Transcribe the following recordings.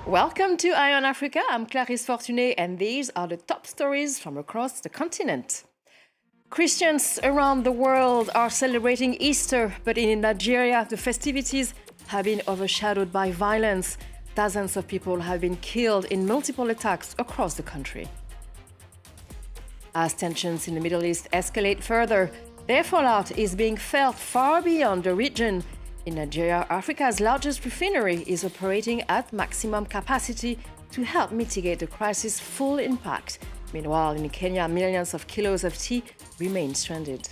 Welcome to Eye on Africa. I'm Clarisse Fortuné, and these are the top stories from across the continent. Christians around the world are celebrating Easter, but in Nigeria, the festivities have been overshadowed by violence. Dozens of people have been killed in multiple attacks across the country. As tensions in the Middle East escalate further, their fallout is being felt far beyond the region. In Nigeria, Africa's largest refinery is operating at maximum capacity to help mitigate the crisis' full impact. Meanwhile, in Kenya, millions of kilos of tea remain stranded.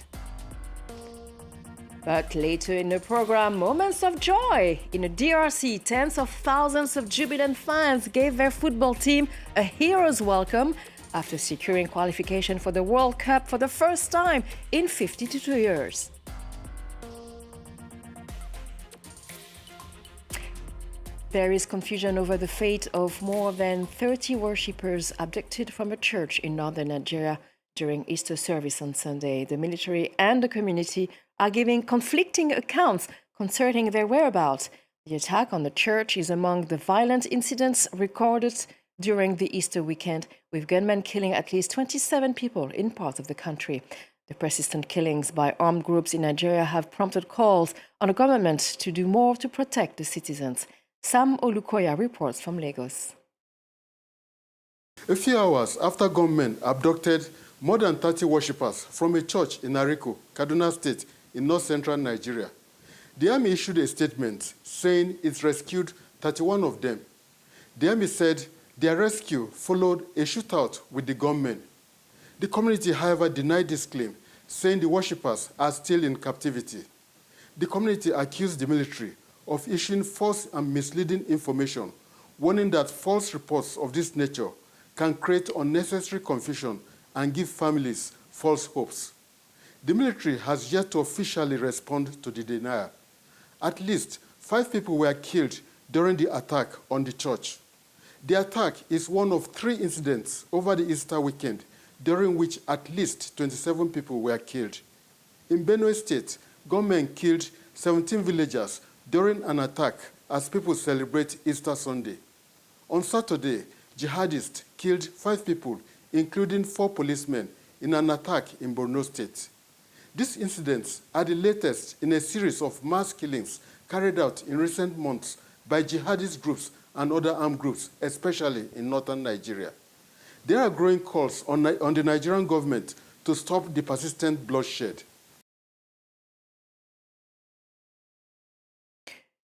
But later in the program, moments of joy. In the DRC, tens of thousands of jubilant fans gave their football team a hero's welcome after securing qualification for the World Cup for the first time in 52 years. There is confusion over the fate of more than 30 worshippers abducted from a church in northern Nigeria during Easter service on Sunday. The military and the community are giving conflicting accounts concerning their whereabouts. The attack on the church is among the violent incidents recorded during the Easter weekend, with gunmen killing at least 27 people in parts of the country. The persistent killings by armed groups in Nigeria have prompted calls on the government to do more to protect the citizens. Sam Olukoya reports from Lagos. A few hours after gunmen abducted more than 30 worshippers from a church in Ariko, Kaduna State, in north-central Nigeria, the army issued a statement saying it rescued 31 of them. The army said their rescue followed a shootout with the gunmen. The community, however, denied this claim, saying the worshippers are still in captivity. The community accused the military of issuing false and misleading information, warning that false reports of this nature can create unnecessary confusion and give families false hopes. The military has yet to officially respond to the denial. At least 5 people were killed during the attack on the church. The attack is one of 3 incidents over the Easter weekend, during which at least 27 people were killed. In Benue State, gunmen killed 17 villagers during an attack as people celebrate Easter Sunday. On Saturday, jihadists killed 5 people, including 4 policemen, in an attack in Borno State. These incidents are the latest in a series of mass killings carried out in recent months by jihadist groups and other armed groups, especially in northern Nigeria. There are growing calls on the Nigerian government to stop the persistent bloodshed.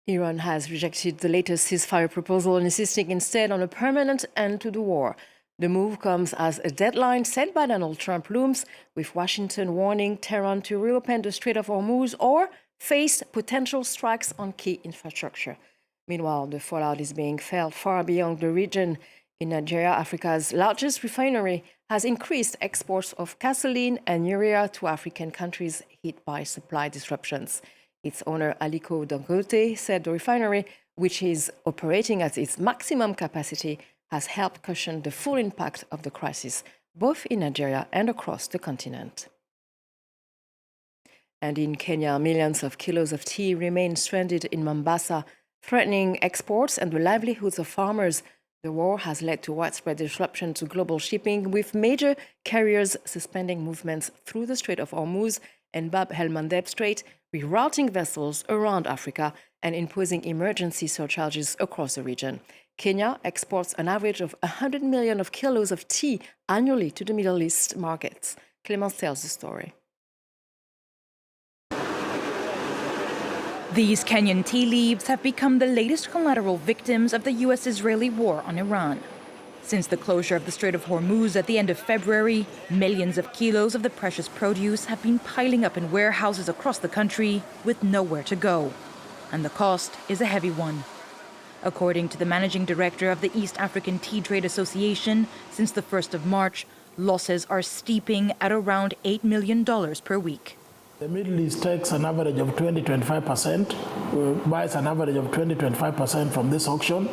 Iran has rejected the latest ceasefire proposal, insisting instead on a permanent end to the war. The move comes as a deadline set by Donald Trump looms, with Washington warning Tehran to reopen the Strait of Hormuz or face potential strikes on key infrastructure. Meanwhile, the fallout is being felt far beyond the region. In Nigeria, Africa's largest refinery has increased exports of gasoline and urea to African countries hit by supply disruptions. Its owner, Aliko Dangote, said the refinery, which is operating at its maximum capacity, has helped cushion the full impact of the crisis, both in Nigeria and across the continent. And in Kenya, millions of kilos of tea remain stranded in Mombasa, threatening exports and the livelihoods of farmers. The war has led to widespread disruption to global shipping, with major carriers suspending movements through the Strait of Hormuz and Bab el-Mandeb Strait, rerouting vessels around Africa and imposing emergency surcharges across the region. Kenya exports an average of 100 million of kilos of tea annually to the Middle East markets. Clemence tells the story. These Kenyan tea leaves have become the latest collateral victims of the U.S.-Israeli war on Iran. Since the closure of the Strait of Hormuz at the end of February, millions of kilos of the precious produce have been piling up in warehouses across the country with nowhere to go. And the cost is a heavy one. According to the managing director of the East African Tea Trade Association, since the 1st of March, losses are steeping at around $8 million per week. The Middle East takes an average of 20-25%, buys an average of 20-25% from this auction.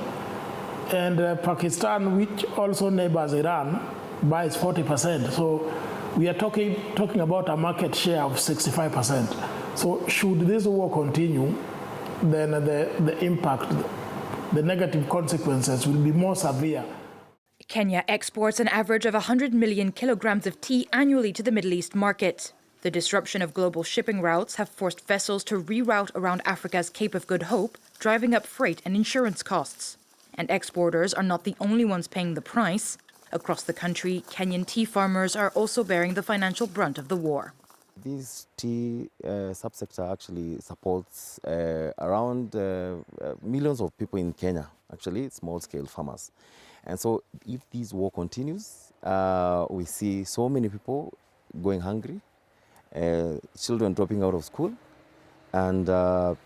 And Pakistan, which also neighbors Iran, buys 40%. So we are talking about a market share of 65%. So should this war continue, then the impact the negative consequences will be more severe. Kenya exports an average of 100 million kilograms of tea annually to the Middle East market. The disruption of global shipping routes have forced vessels to reroute around Africa's Cape of Good Hope, driving up freight and insurance costs. And exporters are not the only ones paying the price. Across the country, Kenyan tea farmers are also bearing the financial brunt of the war. This tea subsector actually supports around millions of people in Kenya, actually small-scale farmers. And so if this war continues, we see so many people going hungry, children dropping out of school, and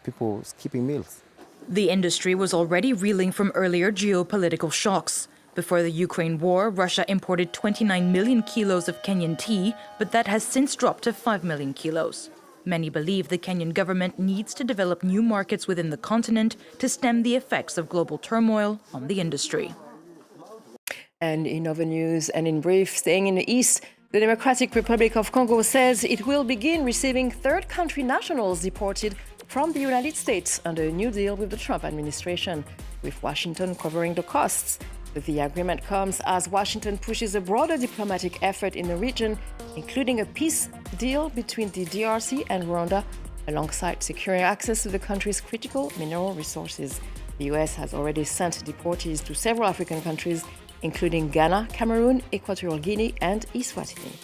people skipping meals. The industry was already reeling from earlier geopolitical shocks. Before the Ukraine war, Russia imported 29 million kilos of Kenyan tea, but that has since dropped to 5 million kilos. Many believe the Kenyan government needs to develop new markets within the continent to stem the effects of global turmoil on the industry. And in other news and in brief, staying in the East, the Democratic Republic of Congo says it will begin receiving third country nationals deported from the United States under a new deal with the Trump administration, with Washington covering the costs. The agreement comes as Washington pushes a broader diplomatic effort in the region, including a peace deal between the DRC and Rwanda, alongside securing access to the country's critical mineral resources. The U.S. has already sent deportees to several African countries, including Ghana, Cameroon, Equatorial Guinea, and Eswatini.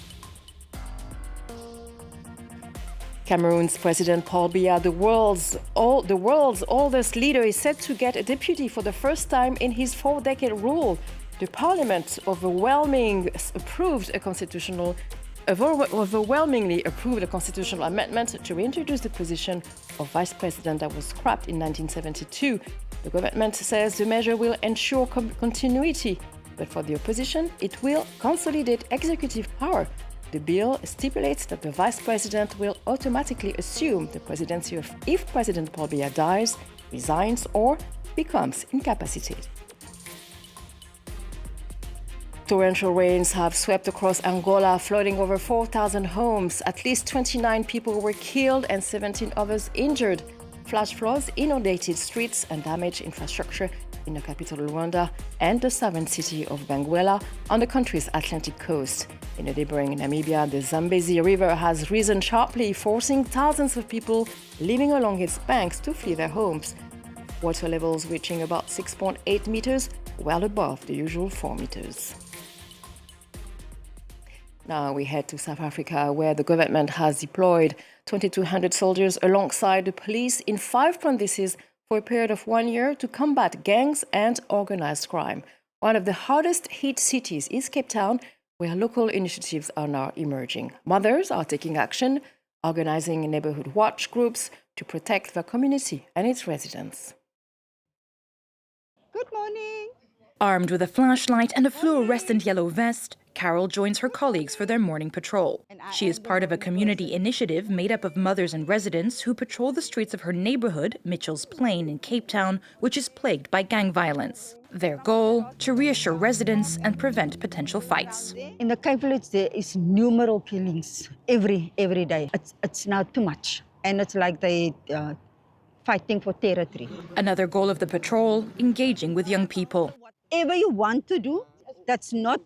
Cameroon's President Paul Biya, the world's oldest leader, is set to get a deputy for the first time in his 4-decade rule. The parliament overwhelmingly approved a constitutional amendment to reintroduce the position of vice president that was scrapped in 1972. The government says the measure will ensure continuity, but for the opposition, it will consolidate executive power. The bill stipulates that the vice president will automatically assume the presidency if President Paul Biya dies, resigns, or becomes incapacitated. Torrential rains have swept across Angola, flooding over 4,000 homes. At least 29 people were killed and 17 others injured. Flash floods inundated streets and damaged infrastructure in the capital Rwanda and the southern city of Benguela on the country's Atlantic coast. In the neighboring Namibia, the Zambezi River has risen sharply, forcing thousands of people living along its banks to flee their homes. Water levels reaching about 6.8 meters, well above the usual 4 meters. Now we head to South Africa, where the government has deployed 2,200 soldiers alongside the police in 5 provinces for a period of 1 year to combat gangs and organized crime. One of the hardest hit cities is Cape Town, where local initiatives are now emerging. Mothers are taking action, organizing neighborhood watch groups to protect their community and its residents. Good morning. Armed with a flashlight and a fluorescent yellow vest, Carol joins her colleagues for their morning patrol. She is part of a community initiative made up of mothers and residents who patrol the streets of her neighborhood, Mitchell's Plain in Cape Town, which is plagued by gang violence. Their goal, to reassure residents and prevent potential fights. In the Cape Village, there is numerous killings every day. It's now too much. And it's like they fighting for territory. Another goal of the patrol, engaging with young people. Whatever you want to do, that's not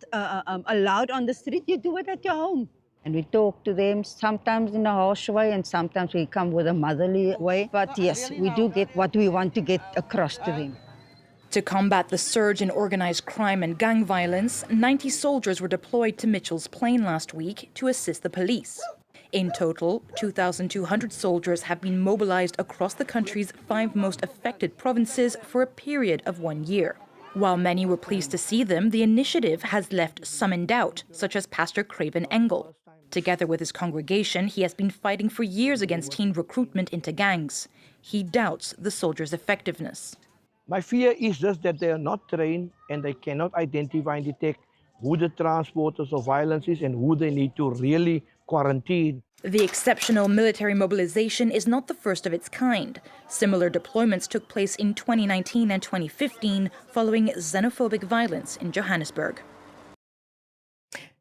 allowed on the street, you do it at your home. And we talk to them, sometimes in a harsh way, and sometimes we come with a motherly way. But yes, we do get what we want to get across to them. To combat the surge in organized crime and gang violence, 90 soldiers were deployed to Mitchell's Plain last week to assist the police. In total, 2,200 soldiers have been mobilized across the country's 5 most affected provinces for a period of 1 year. While many were pleased to see them, the initiative has left some in doubt, such as Pastor Craven Engel. Together with his congregation, he has been fighting for years against teen recruitment into gangs. He doubts the soldiers' effectiveness. My fear is just that they are not trained and they cannot identify and detect who the transporters of violence is and who they need to really quarantine. The exceptional military mobilization is not the first of its kind. Similar deployments took place in 2019 and 2015 following xenophobic violence in Johannesburg.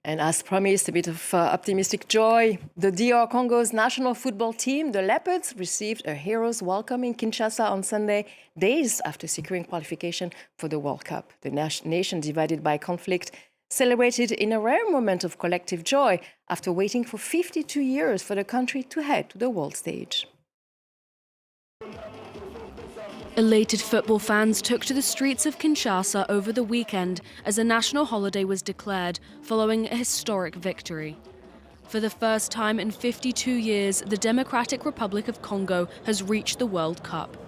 And as promised, a bit of optimistic joy. The DR Congo's national football team, the Leopards, received a hero's welcome in Kinshasa on Sunday, days after securing qualification for the World Cup. The nation divided by conflict celebrated in a rare moment of collective joy after waiting for 52 years for the country to head to the world stage. Elated football fans took to the streets of Kinshasa over the weekend as a national holiday was declared following a historic victory. For the first time in 52 years, the Democratic Republic of Congo has reached the World Cup.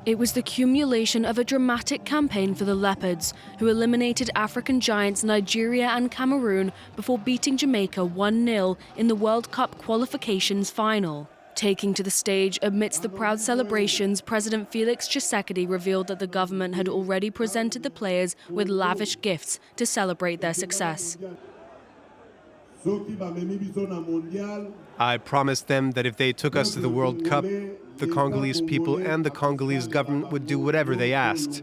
It was the culmination of a dramatic campaign for the Leopards, who eliminated African giants Nigeria and Cameroon before beating Jamaica 1-0 in the World Cup qualifications final. Taking to the stage amidst the proud celebrations, President Felix Tshisekedi revealed that the government had already presented the players with lavish gifts to celebrate their success. I promised them that if they took us to the World Cup, the Congolese people and the Congolese government would do whatever they asked.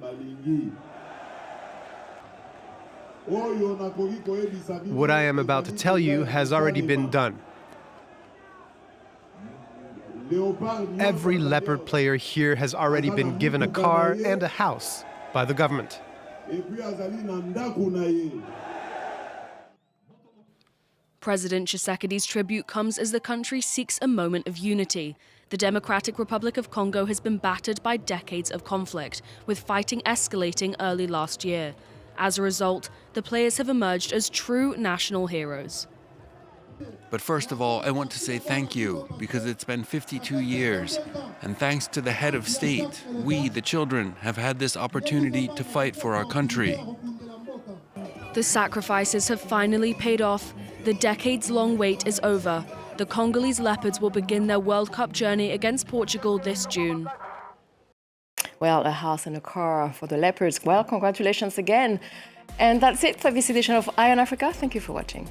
What I am about to tell you has already been done. Every Leopard player here has already been given a car and a house by the government. President Tshisekedi's tribute comes as the country seeks a moment of unity. The Democratic Republic of Congo has been battered by decades of conflict, with fighting escalating early last year. As a result, the players have emerged as true national heroes. But first of all, I want to say thank you, because it's been 52 years. And thanks to the head of state, we, the children, have had this opportunity to fight for our country. The sacrifices have finally paid off. The decades-long wait is over. The Congolese Leopards will begin their World Cup journey against Portugal this June. Well, a house and a car for the Leopards. Well, congratulations again. And that's it for this edition of Eye on Africa. Thank you for watching.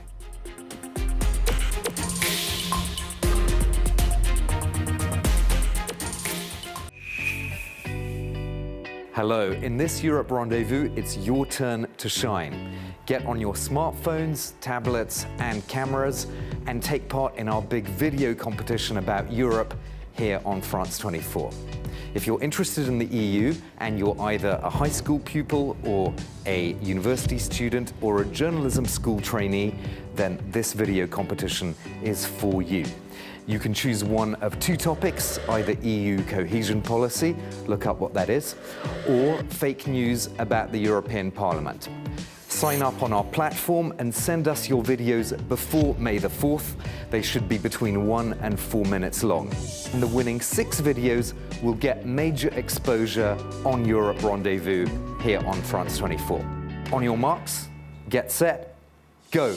Hello, in this Europe Rendezvous, it's your turn to shine. Get on your smartphones, tablets, and cameras and take part in our big video competition about Europe here on France 24. If you're interested in the EU and you're either a high school pupil or a university student or a journalism school trainee, then this video competition is for you. You can choose one of two topics, either EU cohesion policy, look up what that is, or fake news about the European Parliament. Sign up on our platform and send us your videos before May the 4th. They should be between 1 and 4 minutes long. And the winning 6 videos will get major exposure on Europe Rendezvous here on France 24. On your marks, get set, go.